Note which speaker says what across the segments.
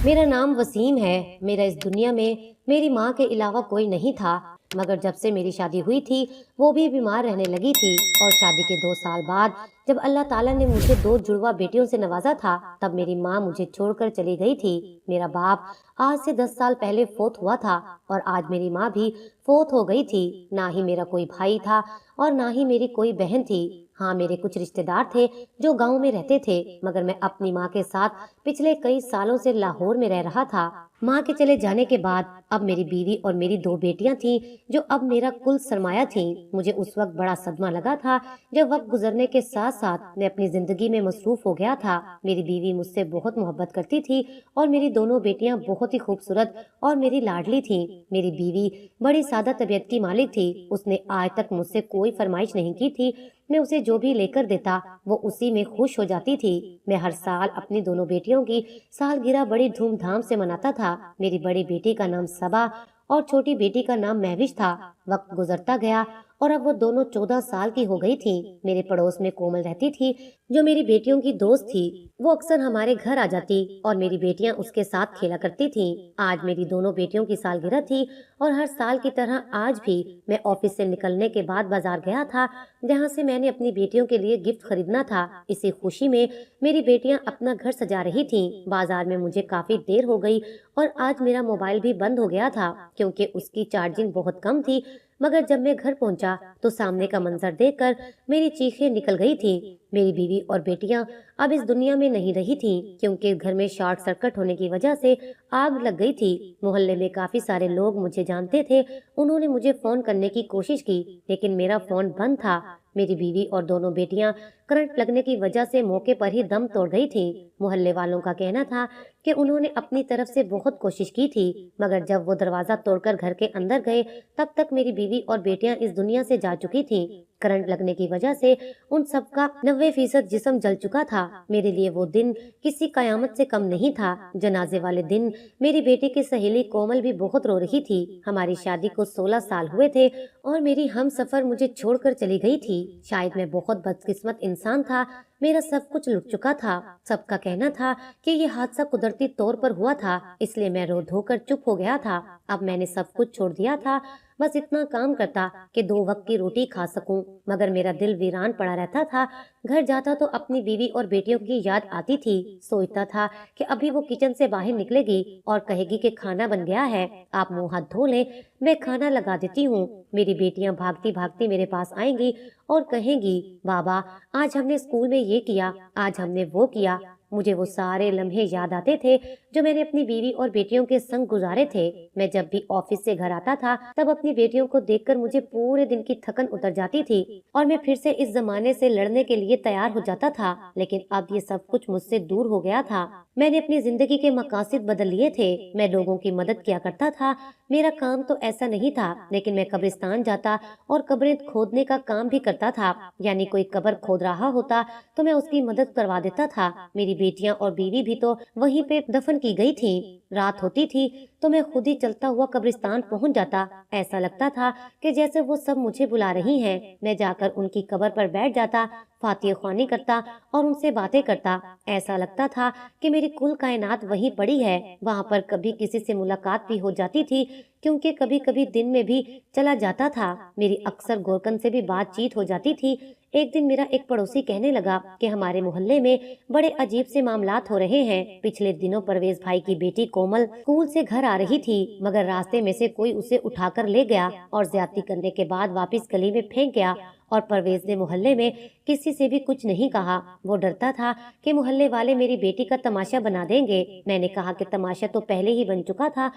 Speaker 1: میرا نام وسیم ہے۔ میرا اس دنیا میں میری ماں کے علاوہ کوئی نہیں تھا، مگر جب سے میری شادی ہوئی تھی وہ بھی بیمار رہنے لگی تھی، اور شادی کے 2 سال بعد جب اللہ تعالیٰ نے مجھے 2 جڑواں بیٹیوں سے نوازا تھا تب میری ماں مجھے چھوڑ کر چلی گئی تھی۔ میرا باپ آج سے 10 سال پہلے فوت ہوا تھا، اور آج میری ماں بھی فوت ہو گئی تھی۔ نہ ہی میرا کوئی بھائی تھا اور نہ ہی میری کوئی بہن تھی۔ ہاں، میرے کچھ رشتہ دار تھے جو گاؤں میں رہتے تھے، مگر میں اپنی ماں کے ساتھ پچھلے کئی سالوں سے لاہور میں رہ رہا تھا۔ ماں کے چلے جانے کے بعد اب میری بیوی اور میری 2 بیٹیاں تھیں جو اب میرا کل سرمایہ تھیں۔ مجھے اس وقت بڑا صدمہ لگا تھا جب وقت گزرنے کے ساتھ ساتھ میں اپنی زندگی میں مصروف ہو گیا تھا۔ میری بیوی مجھ سے بہت محبت کرتی تھی اور میری دونوں بیٹیاں بہت ہی خوبصورت اور میری لاڈلی تھیں۔ میری بیوی بڑی سادہ طبیعت کی مالک تھی۔ اس نے آج تک مجھ سے کوئی فرمائش نہیں کی تھی۔ میں اسے جو بھی لے کر دیتا وہ اسی میں خوش ہو جاتی تھی۔ میں ہر سال اپنی دونوں بیٹیوں کی سالگرہ بڑی دھوم دھام سے مناتا تھا۔ میری بڑی بیٹی کا نام صبا اور چھوٹی بیٹی کا نام مہوش تھا۔ وقت گزرتا گیا اور اب وہ دونوں 14 سال کی ہو گئی تھیں۔ میرے پڑوس میں کومل رہتی تھی جو میری بیٹیوں کی دوست تھی۔ وہ اکثر ہمارے گھر آ جاتی اور میری بیٹیاں اس کے ساتھ کھیلا کرتی تھیں۔ آج میری دونوں بیٹیوں کی سالگرہ تھی اور ہر سال کی طرح آج بھی میں آفس سے نکلنے کے بعد بازار گیا تھا جہاں سے میں نے اپنی بیٹیوں کے لیے گفٹ خریدنا تھا۔ اسی خوشی میں میری بیٹیاں اپنا گھر سجا رہی تھیں۔ بازار میں مجھے کافی دیر ہو گئی اور آج میرا موبائل بھی بند ہو گیا تھا کیونکہ اس کی چارجنگ بہت کم تھی، مگر جب میں گھر پہنچا تو سامنے کا منظر دیکھ کر میری چیخیں نکل گئی تھیں۔ میری بیوی اور بیٹیاں اب اس دنیا میں نہیں رہی تھیں کیونکہ گھر میں شارٹ سرکٹ ہونے کی وجہ سے آگ لگ گئی تھی۔ محلے میں کافی سارے لوگ مجھے جانتے تھے۔ انہوں نے مجھے فون کرنے کی کوشش کی لیکن میرا فون بند تھا۔ میری بیوی اور دونوں بیٹیاں کرنٹ لگنے کی وجہ سے موقع پر ہی دم توڑ گئی تھیں۔ محلے والوں کا کہنا تھا کہ انہوں نے اپنی طرف سے بہت کوشش کی تھی، مگر جب وہ دروازہ توڑ کر گھر کے اندر گئے تب تک میری بیوی اور بیٹیاں اس دنیا سے جا چکی تھیں۔ کرنٹ لگنے کی وجہ سے ان سب کا 90% جسم جل چکا تھا۔ میرے لیے وہ دن کسی قیامت سے کم نہیں تھا۔ جنازے والے دن میری بیٹی کی سہیلی کومل بھی بہت رو رہی تھی۔ ہماری شادی کو 16 سال ہوئے تھے اور میری ہم سفر مجھے چھوڑ کر چلی گئی تھی۔ شاید میں بہت بدقسمت انسان تھا، میرا سب کچھ لٹ چکا تھا۔ سب کا کہنا تھا کہ یہ حادثہ قدرتی طور پر ہوا تھا، اس لیے میں رو دھو کر چپ ہو گیا تھا۔ اب میں نے سب کچھ چھوڑ دیا تھا، بس اتنا کام کرتا کہ 2 وقت کی روٹی کھا سکوں، مگر میرا دل ویران پڑا رہتا تھا۔ گھر جاتا تو اپنی بیوی اور بیٹیوں کی یاد آتی تھی۔ سوچتا تھا کہ ابھی وہ کچن سے باہر نکلے گی اور کہے گی کہ کھانا بن گیا ہے، آپ منہ ہاتھ دھو لیں، میں کھانا لگا دیتی ہوں۔ میری بیٹیاں بھاگتی بھاگتی میرے پاس آئیں گی اور کہیں گی، بابا آج ہم نے اسکول میں یہ کیا، آج ہم نے وہ کیا۔ مجھے وہ سارے لمحے یاد آتے تھے جو میں نے اپنی بیوی اور بیٹیوں کے سنگ گزارے تھے۔ میں جب بھی آفس سے گھر آتا تھا تب اپنی بیٹیوں کو دیکھ کر مجھے پورے دن کی تھکن اتر جاتی تھی اور میں پھر سے اس زمانے سے لڑنے کے لیے تیار ہو جاتا تھا، لیکن اب یہ سب کچھ مجھ سے دور ہو گیا تھا۔ میں نے اپنی زندگی کے مقاصد بدل لیے تھے۔ میں لوگوں کی مدد کیا کرتا تھا۔ میرا کام تو ایسا نہیں تھا، لیکن میں قبرستان جاتا اور قبریں کھودنے کا کام بھی کرتا تھا، یعنی کوئی قبر کھود رہا ہوتا تو میں اس کی مدد کروا دیتا تھا۔ میری بیٹیاں اور بیوی بھی تو وہیں پہ دفن کی گئی تھی۔ رات ہوتی تھی تو میں خود ہی چلتا ہوا قبرستان پہنچ جاتا۔ ایسا لگتا تھا کہ جیسے وہ سب مجھے بلا رہی ہیں۔ میں جا کر ان کی قبر پر بیٹھ جاتا، فاتحہ خوانی کرتا اور ان سے باتیں کرتا۔ ایسا لگتا تھا کہ میری کل کائنات وہیں پڑی ہے۔ وہاں پر کبھی کسی سے ملاقات بھی ہو جاتی تھی کیونکہ کبھی کبھی دن میں بھی چلا جاتا تھا۔ میری اکثر گورکن سے بھی بات چیت ہو جاتی تھی۔ ایک دن میرا ایک پڑوسی کہنے لگا کہ ہمارے محلے میں بڑے عجیب سے معاملات ہو رہے ہیں۔ پچھلے دنوں پرویز بھائی کی بیٹی کومل اسکول سے گھر آ رہی تھی، مگر راستے میں سے کوئی اسے اٹھا کر لے گیا اور زیادتی کرنے کے بعد واپس گلی میں پھینک گیا، اور پرویز نے محلے میں کسی سے بھی کچھ نہیں کہا۔ وہ ڈرتا تھا کہ محلے والے میری بیٹی کا تماشا بنا دیں گے۔ میں نے کہا کہ تماشا تو پہلے ہی بن چکا تھا،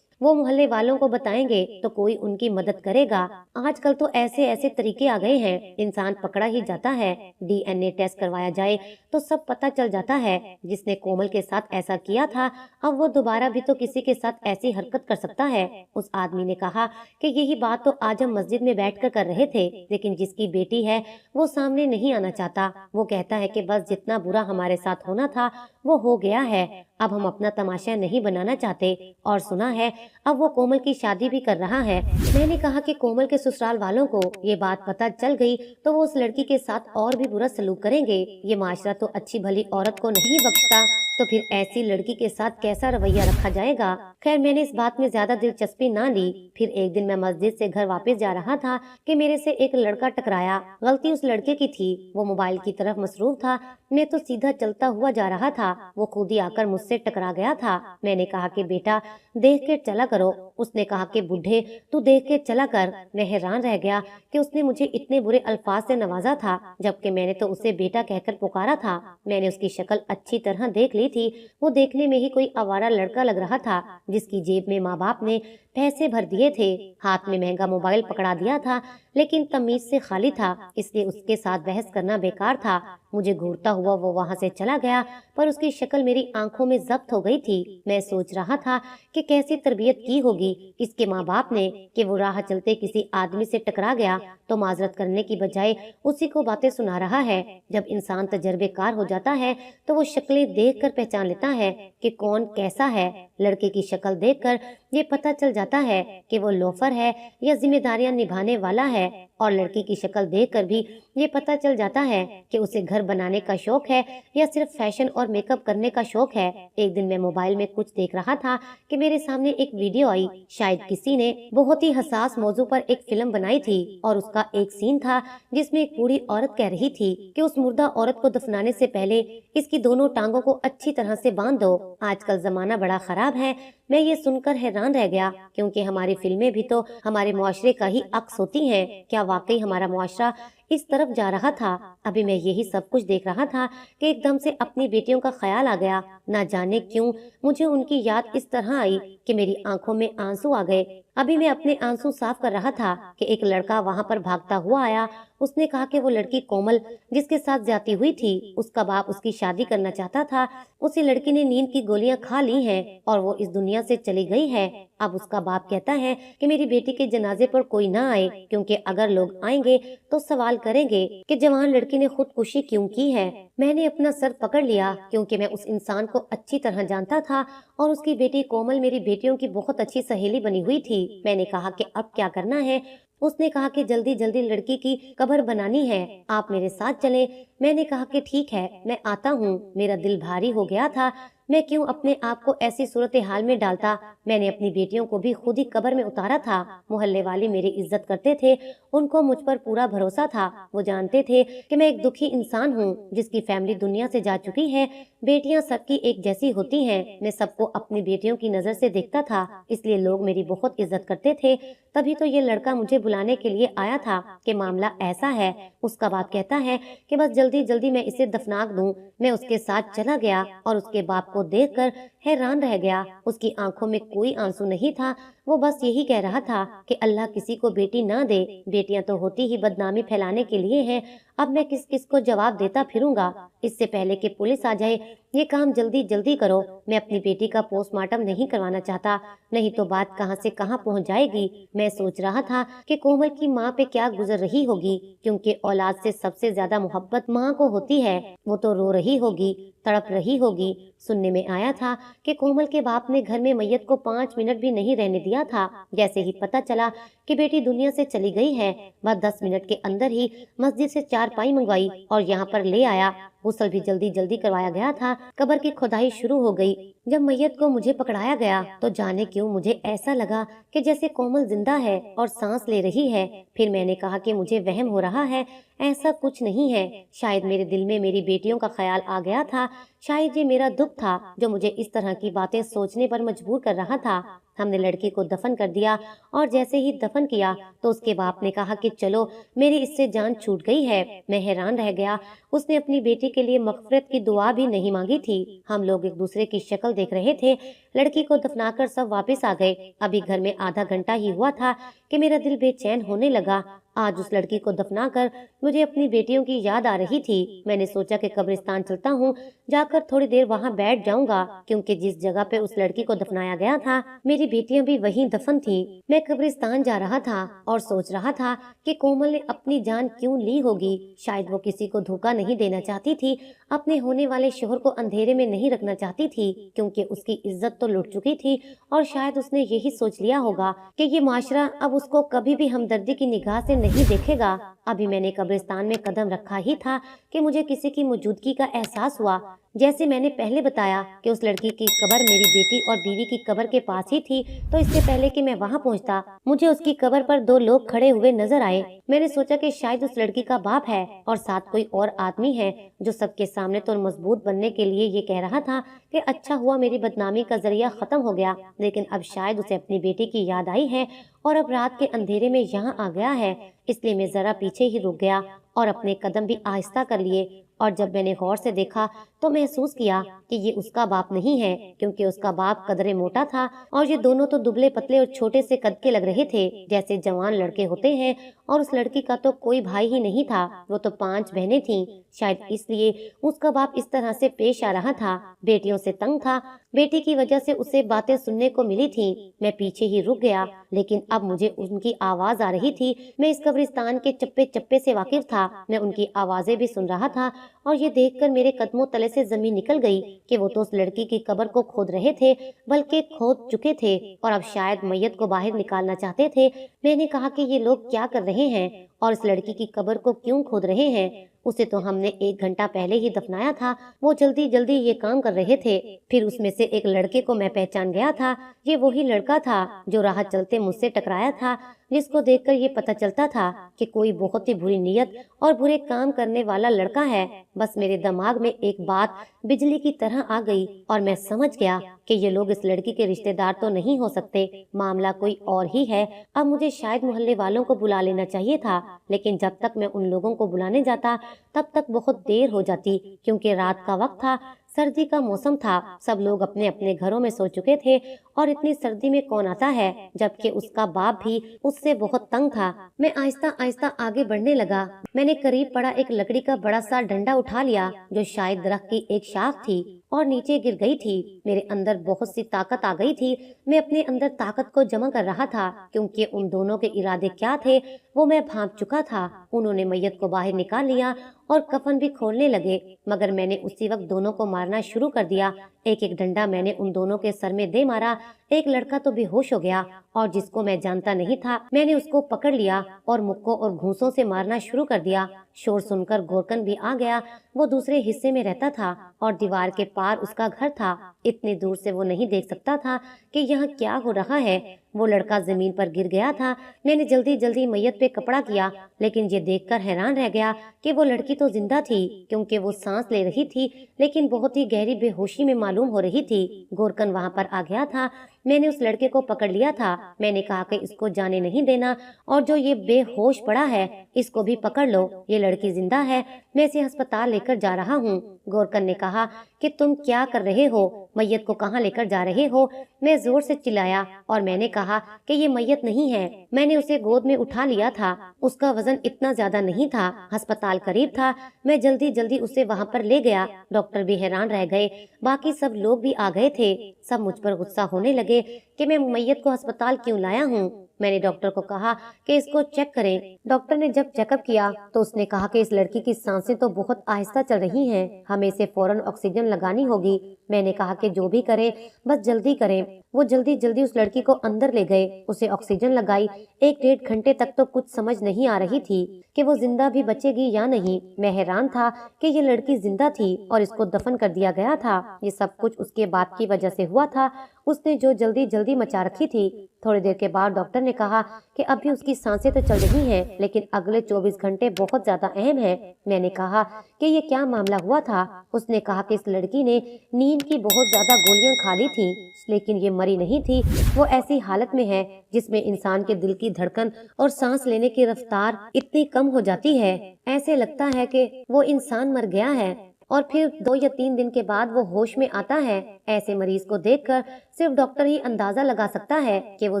Speaker 1: وہ محلے والوں کو بتائیں گے تو کوئی ان کی مدد کرے گا۔ آج کل تو ایسے طریقے آ گئے ہیں، انسان پکڑا ہی جاتا ہے، DNA ٹیسٹ کروایا جائے تو سب پتہ چل جاتا ہے۔ جس نے کومل کے ساتھ ایسا کیا تھا اب وہ دوبارہ بھی تو کسی کے ساتھ ایسی حرکت کر سکتا ہے۔ اس آدمی نے کہا کہ یہی بات تو آج ہم مسجد میں بیٹھ کر رہے تھے، لیکن جس کی بیٹی ہے وہ سامنے نہیں آنا چاہتا۔ وہ کہتا ہے کہ بس جتنا برا ہمارے ساتھ ہونا تھا وہ ہو گیا ہے، اب ہم اپنا تماشا نہیں بنانا چاہتے، اور سنا ہے اب وہ کومل کی شادی بھی کر رہا ہے۔ میں نے کہا کہ کومل کے سسرال والوں کو یہ بات پتہ چل گئی تو وہ اس لڑکی کے ساتھ اور بھی برا سلوک کریں گے۔ یہ معاشرہ تو اچھی بھلی عورت کو نہیں بخشتا۔ तो फिर ऐसी लड़की के साथ कैसा रवैया रखा जाएगा। खैर मैंने इस बात में ज्यादा दिलचस्पी ना ली। फिर एक दिन मैं मस्जिद से घर वापस जा रहा था कि मेरे से एक लड़का टकराया। गलती उस लड़के की थी, वो मोबाइल की तरफ मसरूफ था। मैं तो सीधा चलता हुआ जा रहा था, वो खुद ही आकर मुझसे टकरा गया था। मैंने कहा कि बेटा देख के चला करो। उसने कहा कि बुढ़े तू देख के चला कर। मैं हैरान रह गया कि उसने मुझे इतने बुरे अल्फाज से नवाजा था, जबकि मैंने तो उसे बेटा कहकर पुकारा था। मैंने उसकी शक्ल अच्छी तरह देख ली थी। वो देखने में ही कोई आवारा लड़का लग रहा था, जिसकी जेब में माँ बाप ने पैसे भर दिए थे, हाथ में महंगा मोबाइल पकड़ा दिया था, लेकिन तमीज से खाली था, इसलिए उसके साथ बहस करना बेकार था। मुझे घूरता हुआ वो वहां से चला गया, पर उसकी शक्ल मेरी आंखों में जब्त हो गई थी। मैं सोच रहा था कि कैसी तरबियत की होगी इसके माँ बाप ने कि वो राह चलते किसी आदमी से टकरा गया तो माजरत करने की बजाय उसी को बातें सुना रहा है। जब इंसान तजर्बेकार हो जाता है तो वो शक्लें देखकर पहचान लेता है कि कौन कैसा है। लड़के की शक्ल देखकर ये पता चल जाता है कि वो लोफर है या जिम्मेदारियां निभाने वाला है, और लड़की की शक्ल देखकर भी ये पता चल जाता है कि उसे घर बनाने का शौक है या सिर्फ फैशन और मेकअप करने का शौक है। एक दिन मैं मोबाइल में कुछ देख रहा था कि मेरे सामने एक वीडियो आई। शायद किसी ने बहुत ही हसास मौजू पर एक फिल्म बनाई थी, और उसका एक सीन था जिसमें एक बूढ़ी औरत कह रही थी कि उस मुर्दा औरत को दफनाने से पहले इसकी दोनों टांगों को अच्छी तरह से बांध दो। आजकल जमाना बड़ा खराब है। मैं ये सुनकर हैरान रह गया, क्योंकि हमारी फिल्में भी तो हमारे मुआशरे का ही अक्स होती हैं। क्या वाकई हमारा मुआशरा इस तरफ जा रहा था? अभी मैं यही सब कुछ देख रहा था कि एकदम से अपनी बेटियों का ख्याल आ गया। ना जाने क्यों मुझे उनकी याद इस तरह आई कि मेरी आंखों में आंसू आ गए। अभी मैं अपने आंसू साफ कर रहा था कि एक लड़का वहां पर भागता हुआ आया। उसने कहा कि वो लड़की कोमल जिसके साथ ज्यादती हुई थी, उसका बाप उसकी शादी करना चाहता था। उसी लड़की ने नींद की गोलियां खा ली हैं और वो इस दुनिया से चली गई है। अब उसका बाप कहता है कि मेरी बेटी के जनाजे पर कोई ना आए, क्योंकि अगर लोग आएंगे तो सवाल करेंगे कि जवान लड़की ने खुदकुशी क्यों की है। मैंने अपना सर पकड़ लिया, क्योंकि मैं उस इंसान को अच्छी तरह जानता था और उसकी बेटी कोमल मेरी बेटियों की बहुत अच्छी सहेली बनी हुई थी। मैंने कहा कि अब क्या करना है? उसने कहा कि जल्दी जल्दी लड़की की कब्र बनानी है, आप मेरे साथ चलें। मैंने कहा कि ठीक है, मैं आता हूँ। मेरा दिल भारी हो गया था। मैं क्यों अपने आप को ऐसी सूरत हाल में डालता। मैंने अपनी बेटियों को भी खुद ही कब्र में उतारा था। मोहल्ले वाले मेरी इज्जत करते थे, उनको मुझ पर पूरा भरोसा था। वो जानते थे कि मैं एक दुखी इंसान हूँ जिसकी फैमिली दुनिया से जा चुकी है। बेटियां सबकी एक जैसी होती हैं। मैं सबको अपनी बेटियों की नजर से देखता था, इसलिए लोग मेरी बहुत इज्जत करते थे। तभी तो ये लड़का मुझे बुलाने के लिए आया था कि मामला ऐसा है। उसका बाप कहता है कि बस जल्दी जल्दी मैं इसे दफना दूं। मैं उसके साथ चला गया और उसके बाप को देखकर हैरान रह गया। उसकी आंखों में कोई आंसू नहीं था। वो बस यही कह रहा था कि अल्लाह किसी को बेटी ना दे। बेटियां तो होती ही बदनामी फैलाने के लिए हैं। अब मैं किस किस को जवाब देता फिरूंगा। इससे पहले कि पुलिस आ जाए, ये काम जल्दी जल्दी करो। मैं अपनी बेटी का पोस्टमार्टम नहीं करवाना चाहता, नहीं तो बात कहां से कहां पहुंच जाएगी। मैं सोच रहा था कि कोमल की माँ पे क्या गुजर रही होगी, क्योंकि औलाद से सबसे ज्यादा मोहब्बत माँ को होती है। वो तो रो रही होगी, तड़प रही होगी। सुनने में आया था कि कोमल के बाप ने घर में मैयत को 5 मिनट भी नहीं रहने दिया था। जैसे ही पता चला कि बेटी दुनिया से चली गई है, वह 10 मिनट के अंदर ही मस्जिद से चारपाई मंगवाई और यहाँ पर ले आया। गुस्ल भी जल्दी जल्दी करवाया गया था। कब्र की खुदाई शुरू हो गई। जब मैयत को मुझे पकड़ाया गया तो जाने क्यों मुझे ऐसा लगा कि जैसे कोमल जिंदा है और सांस ले रही है। फिर मैंने कहा कि मुझे वहम हो रहा है, ऐसा कुछ नहीं है। शायद मेरे दिल में मेरी बेटियों का ख्याल आ गया था। शायद ये मेरा दुख था जो मुझे इस तरह की बातें सोचने पर मजबूर कर रहा था। हमने लड़की को दफन कर दिया और जैसे ही दफन किया तो उसके बाप ने कहा कि चलो, मेरी इससे जान छूट गई है। मैं हैरान रह गया। उसने अपनी बेटी के लिए मगफिरत की दुआ भी नहीं मांगी थी। हम लोग एक दूसरे की शक्ल देख रहे थे। लड़की को दफनाकर सब वापस आ गए। अभी घर में आधा घंटा ही हुआ था कि मेरा दिल बेचैन होने लगा। आज उस लड़की को दफनाकर मुझे अपनी बेटियों की याद आ रही थी। मैंने सोचा कि कब्रिस्तान चलता हूँ, जाकर थोड़ी देर वहाँ बैठ जाऊंगा, क्योंकि जिस जगह पे उस लड़की को दफनाया गया था मेरी बेटियां भी वहीं दफन थी। मैं कब्रिस्तान जा रहा था और सोच रहा था कि कोमल ने अपनी जान क्यों ली होगी। शायद वो किसी को धोखा नहीं देना चाहती थी, अपने होने वाले शोहर को अंधेरे में नहीं रखना चाहती थी, क्योंकि उसकी इज्जत तो लुट चुकी थी। और शायद उसने यही सोच लिया होगा कि ये माशरा अब उसको कभी भी हमदर्दी की निगाह से नहीं देखेगा। अभी मैंने कब्रिस्तान में कदम रखा ही था कि मुझे किसी की मौजूदगी का एहसास हुआ। जैसे मैंने पहले बताया कि उस लड़की की कब्र मेरी बेटी और बीवी की कब्र के पास ही थी, तो इससे पहले कि मैं वहां पहुंचता, मुझे उसकी कब्र पर दो लोग खड़े हुए नजर आए। मैंने सोचा कि शायद उस लड़की का बाप है और साथ कोई और आदमी है जो सबके सामने तो मजबूत बनने के लिए ये कह रहा था कि अच्छा हुआ मेरी बदनामी का जरिया खत्म हो गया, लेकिन अब शायद उसे अपनी बेटी की याद आई है और अब रात के अंधेरे में यहाँ आ गया है। इसलिए मैं जरा पीछे ही रुक गया और अपने कदम भी आहिस्ता कर लिए, और जब मैंने गौर से देखा तो महसूस किया कि ये उसका बाप नहीं है, क्योंकि उसका बाप कदरे मोटा था और ये दोनों तो दुबले पतले और छोटे से कद के लग रहे थे, जैसे जवान लड़के होते हैं। और उस लड़की का तो कोई भाई ही नहीं था, वो तो 5 बहनें थीं। शायद इसलिए उसका बाप इस तरह से पेश आ रहा था। बेटियों से तंग था, बेटी की वजह से उसे बातें सुनने को मिली थी। मैं पीछे ही रुक गया, लेकिन अब मुझे उनकी आवाज आ रही थी। मैं इस कब्रिस्तान के चप्पे चप्पे से वाकिफ था, मैं उनकी आवाजें भी सुन रहा था, और ये देखकर मेरे कदमों तले से जमीन निकल गई कि वो तो उस लड़की की कब्र को खोद रहे थे, बल्कि खोद चुके थे और अब शायद मैयत को बाहर निकालना चाहते थे। मैंने कहा कि ये लोग क्या कर रहे हैं और इस लड़की की कब्र को क्यों खोद रहे हैं? उसे तो हमने 1 घंटा पहले ही दफनाया था, वो जल्दी जल्दी ये काम कर रहे थे। फिर उसमें से एक लड़के को मैं पहचान गया था। ये वही लड़का था जो राह चलते मुझसे टकराया था, जिसको देखकर ये पता चलता था कि कोई बहुत ही बुरी नीयत और बुरे काम करने वाला लड़का है। बस मेरे दिमाग में एक बात बिजली की तरह आ गई और मैं समझ गया कि ये लोग इस लड़की के रिश्तेदार तो नहीं हो सकते, मामला कोई और ही है। अब मुझे शायद मोहल्ले वालों को बुला लेना चाहिए था, लेकिन जब तक मैं उन लोगों को बुलाने जाता तब तक बहुत देर हो जाती, क्योंकि रात का वक्त था, सर्दी का मौसम था, सब लोग अपने अपने घरों में सो चुके थे। और इतनी सर्दी में कौन आता है, जबकि उसका बाप भी उससे बहुत तंग था। मैं आहिस्ता आहिस्ता आगे बढ़ने लगा। मैंने करीब पड़ा एक लकड़ी का बड़ा सा डंडा उठा लिया, जो शायद दरख्त की एक शाख थी और नीचे गिर गई थी। मेरे अंदर बहुत सी ताकत आ गई थी। मैं अपने अंदर ताकत को जमा कर रहा था, क्योंकि उन दोनों के इरादे क्या थे वो मैं भांप चुका था। उन्होंने मैयत को बाहर निकाल लिया और कफन भी खोलने लगे, मगर मैंने उसी वक्त दोनों को मारना शुरू कर दिया। एक एक डंडा मैंने उन दोनों के सर में दे मारा। एक लड़का तो बेहोश हो गया और जिसको मैं जानता नहीं था, मैंने उसको पकड़ लिया और मुक्कों और घूंसों से मारना शुरू कर दिया। शोर सुनकर गोरकन भी आ गया। वो दूसरे हिस्से में रहता था और दीवार के पार उसका घर था। इतनी दूर से वो नहीं देख सकता था कि यहाँ क्या हो रहा है। वो लड़का जमीन पर गिर गया था। मैंने जल्दी जल्दी मैयत पे कपड़ा किया, लेकिन ये देखकर हैरान रह गया कि वो लड़की तो जिंदा थी, क्योंकि वो सांस ले रही थी, लेकिन बहुत ही गहरी बेहोशी में मालूम हो रही थी। गोरकन वहाँ पर आ गया था। मैंने उस लड़के को पकड़ लिया था। मैंने कहा कि इसको जाने नहीं देना, और जो ये बेहोश पड़ा है इसको भी पकड़ लो। ये लड़की जिंदा है, मैं इसे अस्पताल लेकर जा रहा हूँ। गोरकन ने कहा कि तुम क्या कर रहे हो, मैयत को कहाँ लेकर जा रहे हो? मैं जोर से चिल्लाया और मैंने कहा कि ये मैयत नहीं है, मैंने उसे गोद में उठा लिया था। उसका वजन इतना ज्यादा नहीं था, अस्पताल करीब था। मैं जल्दी जल्दी उसे वहाँ पर ले गया। डॉक्टर भी हैरान रह गए, बाकी सब लोग भी आ गए थे। सब मुझ पर गुस्सा होने लगे कि मैं मैयत को अस्पताल क्यों लाया हूँ। मैंने डॉक्टर को कहा कि इसको चेक करें। डॉक्टर ने जब चेकअप किया तो उसने कहा कि इस लड़की की सांसें तो बहुत आहिस्ता चल रही हैं, हमें इसे फौरन ऑक्सीजन लगानी होगी। मैंने कहा कि जो भी करें बस जल्दी करें। वो जल्दी जल्दी उस लड़की को अंदर ले गए, उसे ऑक्सीजन लगाई। 1 डेढ़ घंटे तक तो कुछ समझ नहीं आ रही थी कि वो जिंदा भी बचेगी या नहीं। मैं हैरान था कि ये लड़की जिंदा थी और इसको दफन कर दिया गया था। ये सब कुछ उसके बाप की वजह से हुआ था, उसने जो जल्दी जल्दी मचा रखी थी। थोड़ी देर के बाद डॉक्टर ने कहा कि अभी उसकी सांसें तो चल रही हैं, लेकिन अगले 24 घंटे बहुत ज्यादा अहम है। मैंने कहा कि ये क्या मामला हुआ था? उसने कहा कि इस लड़की ने नींद की बहुत ज्यादा गोलियां खा ली थी, लेकिन ये मरी नहीं थी। वो ऐसी हालत में है जिसमें इंसान के दिल की धड़कन और सांस लेने की रफ्तार इतनी कम हो जाती है, ऐसे लगता है कि वो इंसान मर गया है और फिर 2 या 3 दिन के बाद वो होश में आता है। ऐसे मरीज को देखकर सिर्फ डॉक्टर ही अंदाजा लगा सकता है कि वो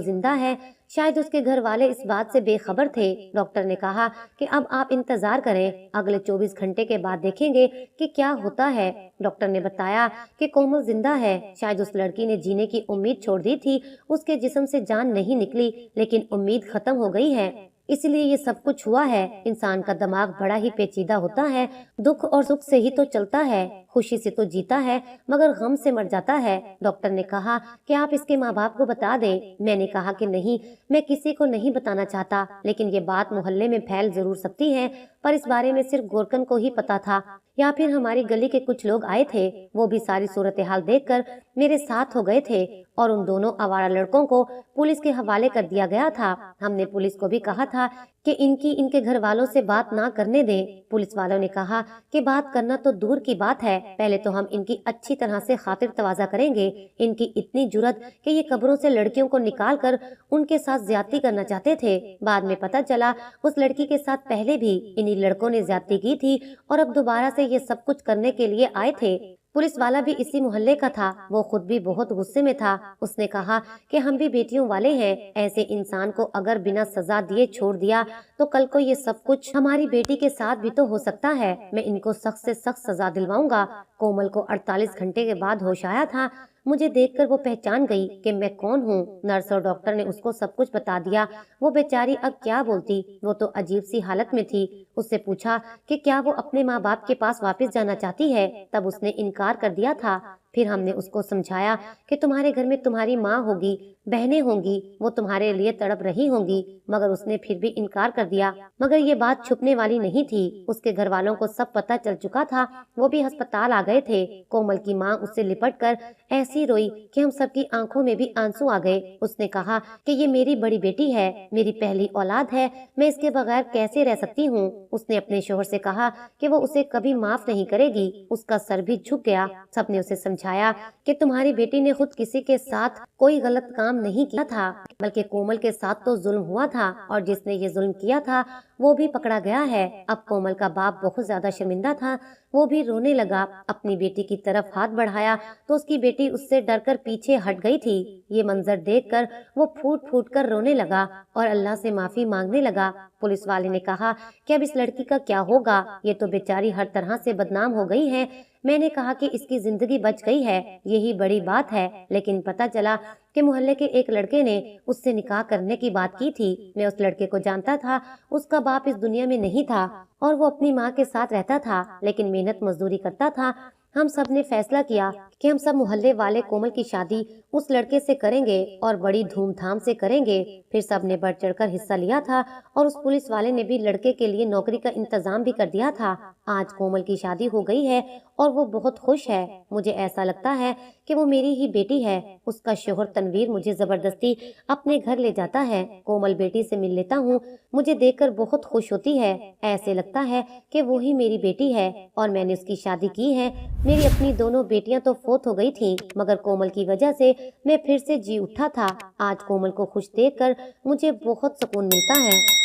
Speaker 1: जिंदा है। शायद उसके घर वाले इस बात से बेखबर थे। डॉक्टर ने कहा कि अब आप इंतजार करें, अगले 24 घंटे के बाद देखेंगे कि क्या होता है। डॉक्टर ने बताया कि कोमल जिंदा है। शायद उस लड़की ने जीने की उम्मीद छोड़ दी थी, उसके जिस्म से जान नहीं निकली, लेकिन उम्मीद खत्म हो गई है। इसलिए ये सब कुछ हुआ है। इंसान का दिमाग बड़ा ही पेचीदा होता है, दुख और सुख से ही तो चलता है। خوشی سے تو جیتا ہے مگر غم سے مر جاتا ہے۔ ڈاکٹر نے کہا کہ آپ اس کے ماں باپ کو بتا دیں۔ میں نے کہا کہ نہیں، میں کسی کو نہیں بتانا چاہتا، لیکن یہ بات محلے میں پھیل ضرور سکتی ہے، پر اس بارے میں صرف گورکن کو ہی پتا تھا، یا پھر ہماری گلی کے کچھ لوگ آئے تھے، وہ بھی ساری صورتحال دیکھ کر میرے ساتھ ہو گئے تھے اور ان دونوں آوارہ لڑکوں کو پولیس کے حوالے کر دیا گیا تھا۔ ہم نے پولیس کو بھی کہا تھا کہ ان کے گھر والوں سے بات نہ کرنے دیں۔ پولیس والوں نے کہا کہ بات کرنا تو دور کی بات ہے، پہلے تو ہم ان کی اچھی طرح سے خاطر تواضع کریں گے۔ ان کی اتنی جرت کہ یہ قبروں سے لڑکیوں کو نکال کر ان کے ساتھ زیادتی کرنا چاہتے تھے۔ بعد میں پتہ چلا اس لڑکی کے ساتھ پہلے بھی انہی لڑکوں نے زیادتی کی تھی اور اب دوبارہ سے یہ سب کچھ کرنے کے لیے آئے تھے۔ پولیس والا بھی اسی محلے کا تھا، وہ خود بھی بہت غصے میں تھا۔ اس نے کہا کہ ہم بھی بیٹیوں والے ہیں، ایسے انسان کو اگر بنا سزا دیے چھوڑ دیا تو کل کو یہ سب کچھ ہماری بیٹی کے ساتھ بھی تو ہو سکتا ہے۔ میں ان کو سخت سے سخت سزا دلواؤں گا۔ کومل کو 48 گھنٹے کے بعد ہوش آیا تھا۔ مجھے دیکھ کر وہ پہچان گئی کہ میں کون ہوں۔ نرس اور ڈاکٹر نے اس کو سب کچھ بتا دیا۔ وہ بیچاری اب کیا بولتی، وہ تو عجیب سی حالت میں تھی۔ اس سے پوچھا کہ کیا وہ اپنے ماں باپ کے پاس واپس جانا چاہتی ہے، تب اس نے انکار کر دیا تھا۔ پھر ہم نے اس کو سمجھایا کہ تمہارے گھر میں تمہاری ماں ہوگی، بہنیں ہوں گی، وہ تمہارے لیے تڑپ رہی ہوں گی، مگر اس نے پھر بھی انکار کر دیا۔ مگر یہ بات چھپنے والی نہیں تھی، اس کے گھر والوں کو سب پتہ چل چکا تھا، وہ بھی ہسپتال آ گئے تھے۔ کومل کی ماں اس سے لپٹ کر ایسی روئی کہ ہم سب کی آنکھوں میں بھی آنسو آ گئے۔ اس نے کہا کہ یہ میری بڑی بیٹی ہے، میری پہلی اولاد ہے، میں اس کے بغیر کیسے رہ سکتی ہوں۔ اس نے اپنے شوہر سے کہا کہ وہ اسے کبھی معاف نہیں کرے گی۔ اس کا سر بھی جھک گیا۔ سب نے اسے سمجھایا کہ تمہاری بیٹی نے خود کسی کے ساتھ کوئی غلط کام نہیں کیا تھا، بلکہ کومل کے ساتھ تو ظلم ہوا تھا، اور جس نے یہ ظلم کیا تھا وہ بھی پکڑا گیا ہے۔ اب کومل کا باپ بہت زیادہ شرمندہ تھا، وہ بھی رونے لگا۔ اپنی بیٹی کی طرف ہاتھ بڑھایا تو اس کی بیٹی اس سے ڈر کر پیچھے ہٹ گئی تھی۔ یہ منظر دیکھ کر وہ پھوٹ پھوٹ کر رونے لگا اور اللہ سے معافی مانگنے لگا۔ پولیس والے نے کہا کہ اب اس لڑکی کا کیا ہوگا، یہ تو بیچاری ہر طرح سے بدنام ہو گئی ہے۔ میں نے کہا کہ اس کی زندگی بچ گئی ہے، یہی بڑی بات ہے، لیکن پتہ چلا کہ محلے کے ایک لڑکے نے اس سے نکاح کرنے کی بات کی تھی۔ میں اس لڑکے کو جانتا تھا، اس کا باپ اس دنیا میں نہیں تھا اور وہ اپنی ماں کے ساتھ رہتا تھا، لیکن محنت مزدوری کرتا تھا۔ ہم سب نے فیصلہ کیا کہ ہم سب محلے والے کومل کی شادی اس لڑکے سے کریں گے اور بڑی دھوم دھام سے کریں گے۔ پھر سب نے بڑھ چڑھ کر حصہ لیا تھا اور اس پولیس والے نے بھی لڑکے کے لیے نوکری کا انتظام بھی کر دیا تھا۔ آج کومل کی شادی ہو گئی ہے اور وہ بہت خوش ہے۔ مجھے ایسا لگتا ہے کہ وہ میری ہی بیٹی ہے۔ اس کا شوہر تنویر مجھے زبردستی اپنے گھر لے جاتا ہے۔ کومل بیٹی سے مل لیتا ہوں، مجھے دیکھ کر بہت خوش ہوتی ہے، ایسے لگتا ہے کہ وہی میری بیٹی ہے اور میں نے اس کی شادی کی ہے۔ میری اپنی دونوں بیٹیاں تو فوت ہو گئی تھیں، مگر کومل کی وجہ سے میں پھر سے جی اٹھا تھا۔ آج کومل کو خوش دیکھ کر مجھے بہت سکون ملتا ہے۔